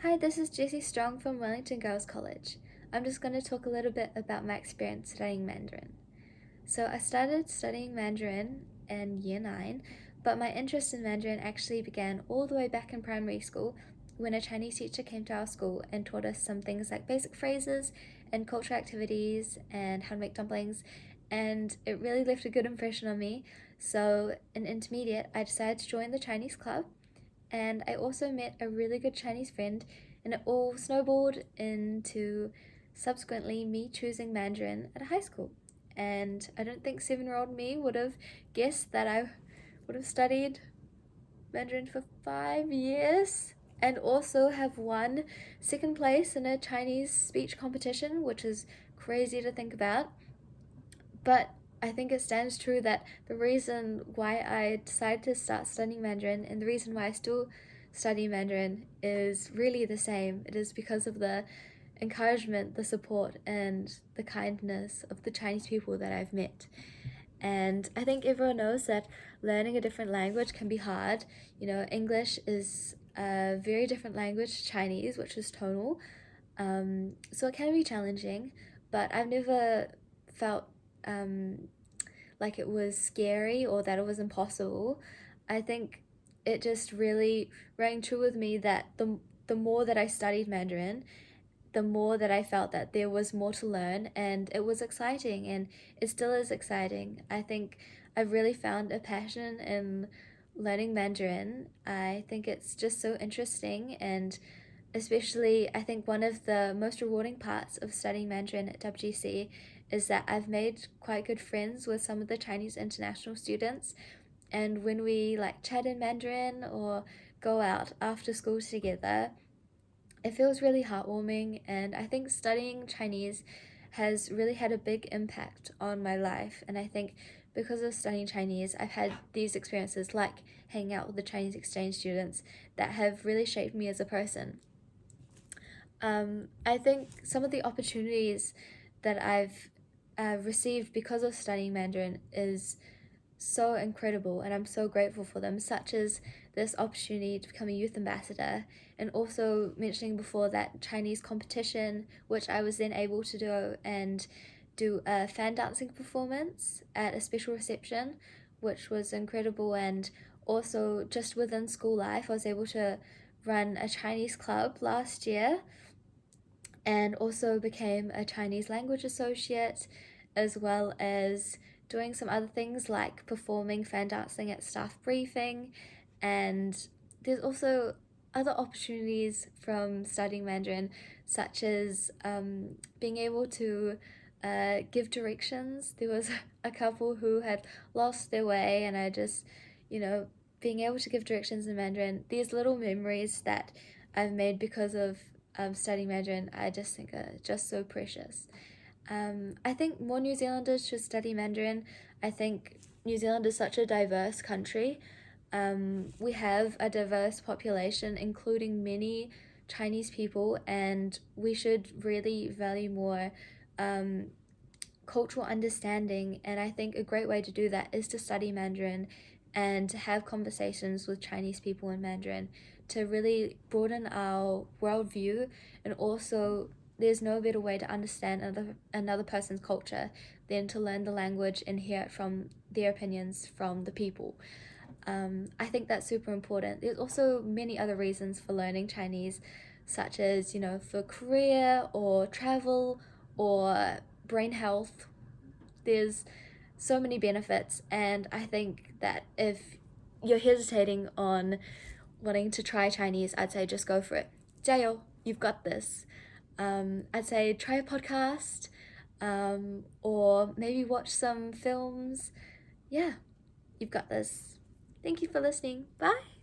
Hi, this is Jessie Strong from Wellington Girls College. I'm just going to talk a little bit about my experience studying Mandarin. So, I started studying Mandarin in year 9, but my interest in Mandarin actually began all the way back in primary school when a Chinese teacher came to our school and taught us some things like basic phrases and cultural activities and how to make dumplings, and it really left a good impression on me. So, in intermediate, I decided to join the Chinese club, and I also met a really good Chinese friend, and it all snowballed into subsequently me choosing Mandarin at high school. And I don't think 7-year-old me would have guessed that I would have studied Mandarin for 5 years and also have won second place in a Chinese speech competition, which is crazy to think about. But I think it stands true that the reason why I decided to start studying Mandarin and the reason why I still study Mandarin is really the same. It is because of the encouragement, the support, and the kindness of the Chinese people that I've met. And I think everyone knows that learning a different language can be hard. English is a very different language to Chinese, which is tonal. So it can be challenging, but I've never felt um, like it was scary or that it was impossible. I think it just really rang true with me that the more that I studied Mandarin, the more that I felt that there was more to learn, and it was exciting, and it still is exciting. I think I've really found a passion in learning Mandarin. I think it's just so interesting, and especially I think one of the most rewarding parts of studying Mandarin at WGC is that I've made quite good friends with some of the Chinese international students, and when we like chat in Mandarin or go out after school together, it feels really heartwarming. And I think studying Chinese has really had a big impact on my life, and I think because of studying Chinese, I've had these experiences like hanging out with the Chinese exchange students that have really shaped me as a person. I think some of the opportunities that I've received because of studying Mandarin is so incredible, and I'm so grateful for them, such as this opportunity to become a youth ambassador, and also mentioning before that Chinese competition, which I was then able to do and do a fan dancing performance at a special reception, which was incredible. And also, just within school life, I was able to run a Chinese club last year and also became a Chinese language associate, as well as doing some other things like performing fan dancing at staff briefing. And there's also other opportunities from studying Mandarin, such as being able to give directions. There was a couple who had lost their way, and I just, being able to give directions in Mandarin, these little memories that I've made because of studying Mandarin, I just think are just so precious. I think more New Zealanders should study Mandarin. I think New Zealand is such a diverse country. We have a diverse population, including many Chinese people, and we should really value more cultural understanding. And I think a great way to do that is to study Mandarin and to have conversations with Chinese people in Mandarin to really broaden our worldview. And also, there's no better way to understand another person's culture than to learn the language and hear it from their opinions from the people. I think that's super important. There's also many other reasons for learning Chinese, such as, for career or travel or brain health. There's so many benefits, and I think that if you're hesitating on wanting to try Chinese, I'd say just go for it. 加油, you've got this. I'd say try a podcast, or maybe watch some films. Yeah, you've got this. Thank you for listening. Bye.